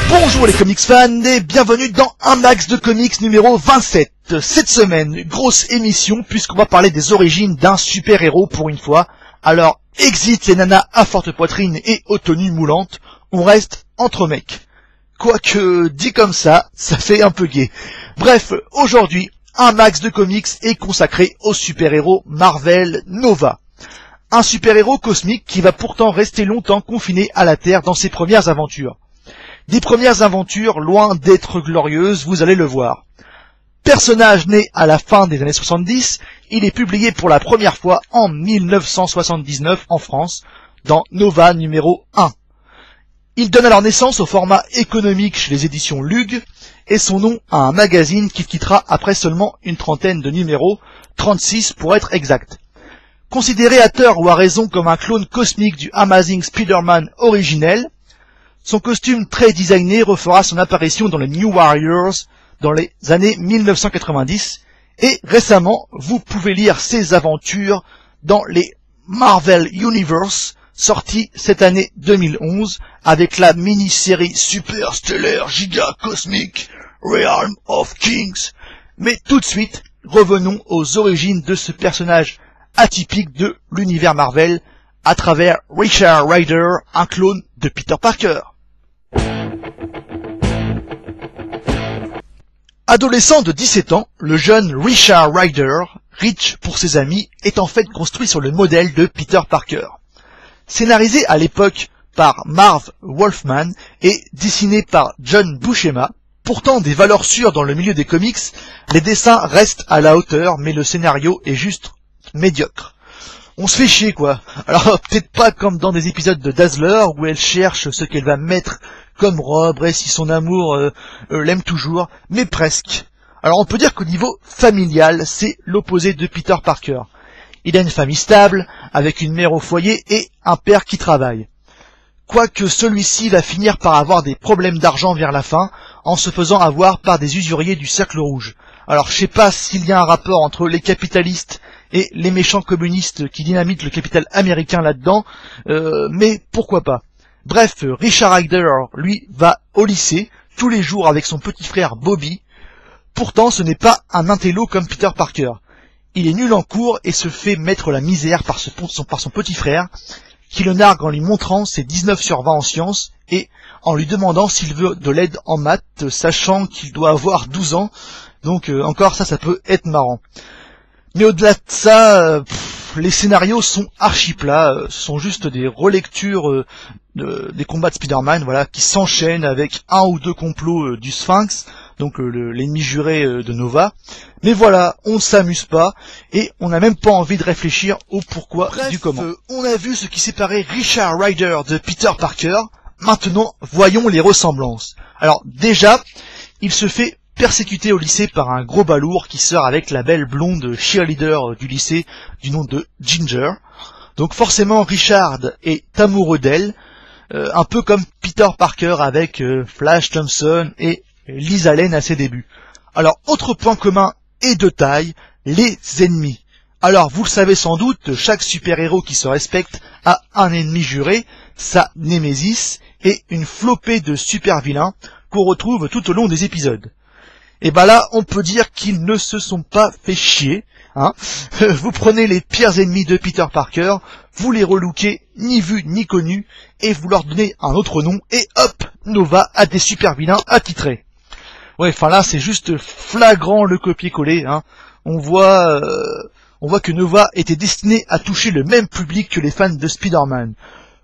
Bonjour les comics fans et bienvenue dans un max de comics numéro 27. Cette semaine, grosse émission puisqu'on va parler des origines d'un super-héros pour une fois. Alors, exit les nanas à forte poitrine et aux tenues moulantes, on reste entre mecs. Quoique, dit comme ça fait un peu gay. Bref, aujourd'hui, un max de comics est consacré au super-héros Marvel Nova. Un super-héros cosmique qui va pourtant rester longtemps confiné à la Terre dans ses premières aventures. Des premières aventures loin d'être glorieuses, vous allez le voir. Personnage né à la fin des années 70, il est publié pour la première fois en 1979 en France, dans Nova numéro 1. Il donne alors naissance au format économique chez les éditions Lug, et son nom à un magazine qu'il quittera après seulement une trentaine de numéros, 36 pour être exact. Considéré à tort ou à raison comme un clone cosmique du Amazing Spider-Man originel, son costume très designé refera son apparition dans les New Warriors dans les années 1990 et récemment vous pouvez lire ses aventures dans les Marvel Universe sortis cette année 2011 avec la mini-série super stellaire giga cosmique Realm of Kings. Mais tout de suite, revenons aux origines de ce personnage atypique de l'univers Marvel à travers Richard Rider, un clone de Peter Parker. Adolescent de 17 ans, le jeune Richard Rider, riche pour ses amis, est en fait construit sur le modèle de Peter Parker. Scénarisé à l'époque par Marv Wolfman et dessiné par John Buscema, pourtant des valeurs sûres dans le milieu des comics, les dessins restent à la hauteur mais le scénario est juste médiocre. On se fait chier quoi. Alors peut-être pas comme dans des épisodes de Dazzler où elle cherche ce qu'elle va mettre comme robe et si son amour l'aime toujours, mais presque. Alors on peut dire qu'au niveau familial, c'est l'opposé de Peter Parker. Il a une famille stable, avec une mère au foyer et un père qui travaille. Quoique celui-ci va finir par avoir des problèmes d'argent vers la fin, en se faisant avoir par des usuriers du Cercle Rouge. Alors je sais pas s'il y a un rapport entre les capitalistes et les méchants communistes qui dynamitent le capital américain là-dedans, mais pourquoi pas. Bref, Richard Rider, lui, va au lycée, tous les jours avec son petit frère Bobby. Pourtant, ce n'est pas un intello comme Peter Parker. Il est nul en cours et se fait mettre la misère par son petit frère, qui le nargue en lui montrant ses 19 sur 20 en sciences et en lui demandant s'il veut de l'aide en maths, sachant qu'il doit avoir 12 ans. Donc encore ça peut être marrant. Mais au-delà de ça, les scénarios sont archi plats, ce sont juste des relectures des combats de Spider-Man, voilà, qui s'enchaînent avec un ou deux complots du Sphinx, donc l'ennemi juré de Nova. Mais voilà, on s'amuse pas, et on n'a même pas envie de réfléchir au pourquoi du comment. On a vu ce qui séparait Richard Rider de Peter Parker, maintenant voyons les ressemblances. Alors déjà, il se fait persécuté au lycée par un gros balourd qui sort avec la belle blonde cheerleader du lycée du nom de Ginger. Donc forcément Richard est amoureux d'elle, un peu comme Peter Parker avec Flash Thompson et Liz Allen à ses débuts. Alors autre point commun et de taille, les ennemis. Alors vous le savez sans doute, chaque super-héros qui se respecte a un ennemi juré, sa némésis, et une flopée de super-vilains qu'on retrouve tout au long des épisodes. Et bah là, on peut dire qu'ils ne se sont pas fait chier, hein. Vous prenez les pires ennemis de Peter Parker, vous les relookez, ni vus ni connus, et vous leur donnez un autre nom, et hop, Nova a des super vilains attitrés. Ouais, enfin là, c'est juste flagrant le copier-coller, hein. On voit que Nova était destiné à toucher le même public que les fans de Spider-Man.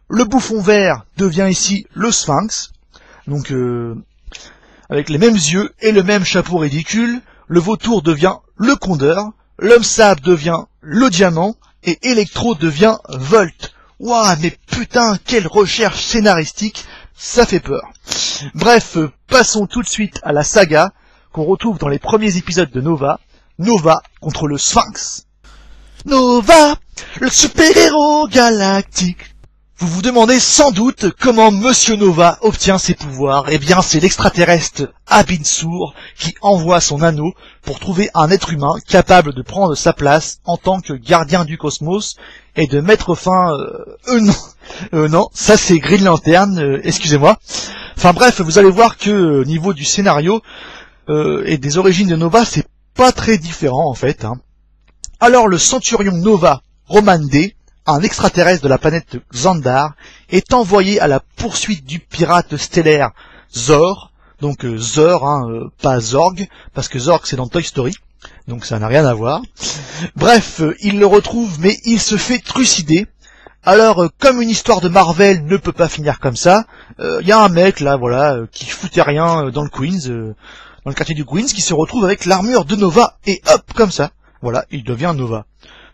Le bouffon vert devient ici le Sphinx, donc avec les mêmes yeux et le même chapeau ridicule, le vautour devient le Condor, l'homme sable devient le diamant, et Electro devient Volt. Ouah, mais putain, quelle recherche scénaristique, ça fait peur. Bref, passons tout de suite à la saga, qu'on retrouve dans les premiers épisodes de Nova, Nova contre le Sphinx. Nova, le super-héros galactique. Vous vous demandez sans doute comment Monsieur Nova obtient ses pouvoirs. Eh bien, c'est l'extraterrestre Abin Sur qui envoie son anneau pour trouver un être humain capable de prendre sa place en tant que gardien du cosmos et de mettre fin... non, ça c'est Green Lantern, excusez-moi. Enfin bref, vous allez voir que au niveau du scénario et des origines de Nova, c'est pas très différent en fait. Hein. Alors le Centurion Nova, Roman D, un extraterrestre de la planète Xandar, est envoyé à la poursuite du pirate stellaire Zor, donc Zor, pas Zorg, parce que Zorg c'est dans Toy Story, donc ça n'a rien à voir. Bref, il le retrouve, mais il se fait trucider. Alors, comme une histoire de Marvel ne peut pas finir comme ça, y a un mec là, voilà, qui foutait rien dans le Queens, dans le quartier du Queens, qui se retrouve avec l'armure de Nova, et hop, comme ça, voilà, il devient Nova.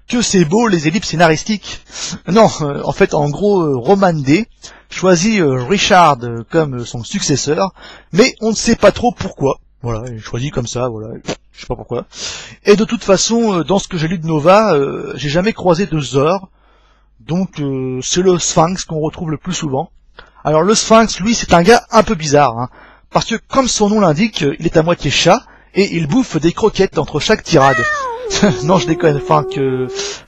Que c'est beau les ellipses scénaristiques. Non, en fait, en gros, Roman D choisit Richard comme son successeur, mais on ne sait pas trop pourquoi. Voilà, il choisit comme ça, voilà, je sais pas pourquoi. Et de toute façon, dans ce que j'ai lu de Nova, j'ai jamais croisé de Zor, donc c'est le Sphinx qu'on retrouve le plus souvent. Alors le Sphinx, lui, c'est un gars un peu bizarre, hein, parce que comme son nom l'indique, il est à moitié chat, et il bouffe des croquettes entre chaque tirade. Non, je déconne,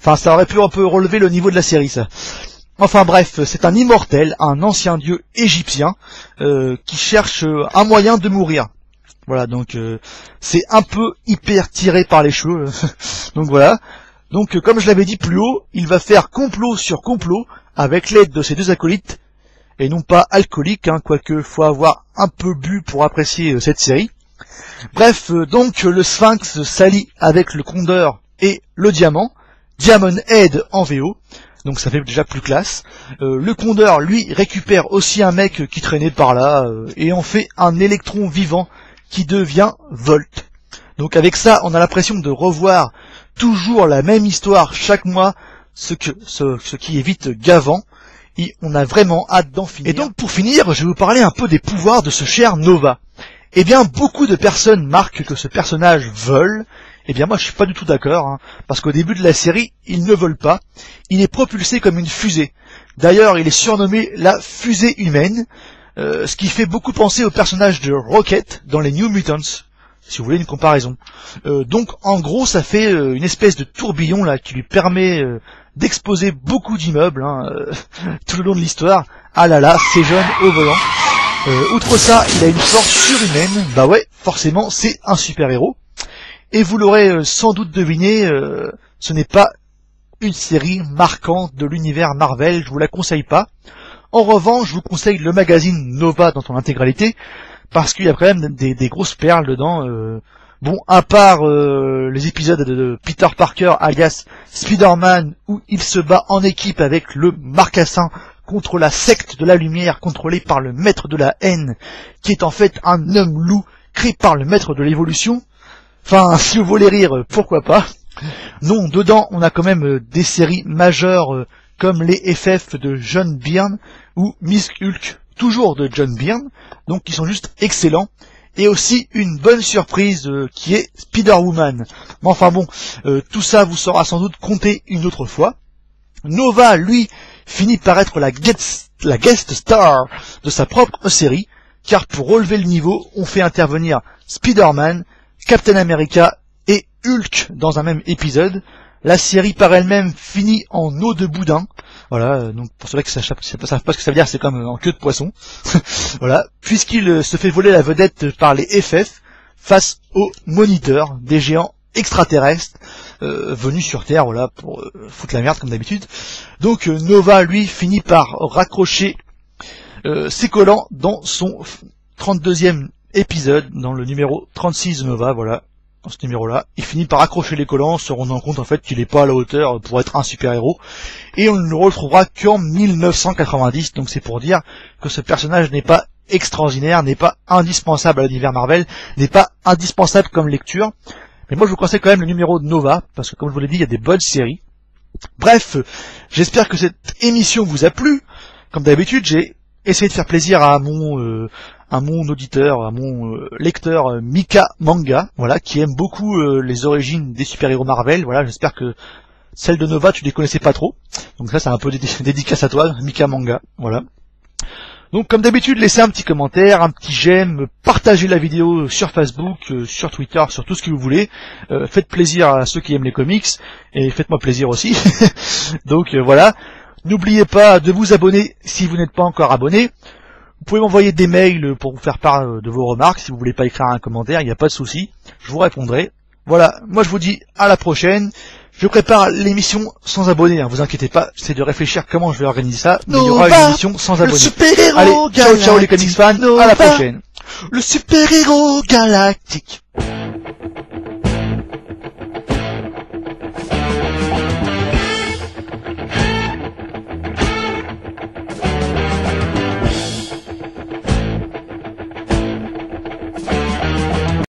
ça aurait pu un peu relever le niveau de la série, ça. Enfin bref, c'est un immortel, un ancien dieu égyptien, qui cherche un moyen de mourir. Voilà, donc c'est un peu hyper tiré par les cheveux. Donc voilà. Donc comme je l'avais dit plus haut, il va faire complot sur complot avec l'aide de ses deux acolytes, et non pas alcooliques, hein, quoique faut avoir un peu bu pour apprécier cette série. Bref, donc le Sphinx s'allie avec le Condor et le Diamant, Diamond Head en VO, donc ça fait déjà plus classe. Le Condor, lui, récupère aussi un mec qui traînait par là, et en fait un électron vivant qui devient Volt. Donc avec ça, on a l'impression de revoir toujours la même histoire chaque mois, ce qui est vite gavant, et on a vraiment hâte d'en finir. Et donc pour finir, je vais vous parler un peu des pouvoirs de ce cher Nova. Eh bien, beaucoup de personnes marquent que ce personnage vole. Eh bien, moi, je suis pas du tout d'accord, hein, parce qu'au début de la série, il ne vole pas. Il est propulsé comme une fusée. D'ailleurs, il est surnommé la fusée humaine, ce qui fait beaucoup penser au personnage de Rocket dans les New Mutants, si vous voulez une comparaison. Donc, en gros, ça fait une espèce de tourbillon là qui lui permet d'exposer beaucoup d'immeubles tout le long de l'histoire. Ah là là, c'est jeune au volant. Outre ça, il a une force surhumaine, bah ouais, forcément, c'est un super-héros. Et vous l'aurez sans doute deviné, ce n'est pas une série marquante de l'univers Marvel, je vous la conseille pas. En revanche, je vous conseille le magazine Nova dans son intégralité, parce qu'il y a quand même des grosses perles dedans. Bon, à part les épisodes de Peter Parker, alias Spider-Man, où il se bat en équipe avec le Marcassin, contre la secte de la lumière contrôlée par le maître de la haine, qui est en fait un homme loup créé par le maître de l'évolution. Enfin, si vous voulez rire, pourquoi pas. Non, dedans, on a quand même des séries majeures comme les FF de John Byrne ou Miss Hulk, toujours de John Byrne, donc qui sont juste excellents. Et aussi une bonne surprise qui est Spider-Woman. Mais enfin bon, tout ça vous sera sans doute compté une autre fois. Nova, lui, finit par être la guest star de sa propre série, car pour relever le niveau, on fait intervenir Spider-Man, Captain America et Hulk dans un même épisode. La série par elle-même finit en eau de boudin. Voilà, donc pour ceux qui ne savent pas ce que ça veut dire, c'est comme en queue de poisson. Voilà, puisqu'il se fait voler la vedette par les FF face aux moniteurs, des géants extraterrestres venus sur Terre, voilà, pour foutre la merde comme d'habitude. Donc Nova, lui, finit par raccrocher ses collants dans son 32e épisode, dans le numéro 36 de Nova, voilà. Dans ce numéro-là, il finit par accrocher les collants, se rendant compte en fait qu'il n'est pas à la hauteur pour être un super-héros, et on ne le retrouvera qu'en 1990, donc c'est pour dire que ce personnage n'est pas extraordinaire, n'est pas indispensable à l'univers Marvel, n'est pas indispensable comme lecture, mais moi je vous conseille quand même le numéro de Nova, parce que comme je vous l'ai dit, il y a des bonnes séries. Bref, j'espère que cette émission vous a plu. Comme d'habitude, j'ai essayé de faire plaisir à mon auditeur, à mon lecteur Mika Manga, voilà, qui aime beaucoup les origines des super-héros Marvel. Voilà, j'espère que Celle de Nova, tu les connaissais pas trop. Donc ça, c'est un peu dédicace à toi, Mika Manga. Voilà. Donc comme d'habitude, laissez un petit commentaire, un petit j'aime, partagez la vidéo sur Facebook, sur Twitter, sur tout ce que vous voulez. Faites plaisir à ceux qui aiment les comics, et faites-moi plaisir aussi. Donc voilà. N'oubliez pas de vous abonner si vous n'êtes pas encore abonné. Vous pouvez m'envoyer des mails pour vous faire part de vos remarques. Si vous voulez pas écrire un commentaire, il n'y a pas de souci. Je vous répondrai. Voilà, moi je vous dis à la prochaine. Je prépare l'émission sans abonnés, hein, vous inquiétez pas, j'essaie de réfléchir comment je vais organiser ça, mais il y aura une émission sans abonnés. Allez, ciao ciao les comics fans, à la prochaine. Le super-héros galactique.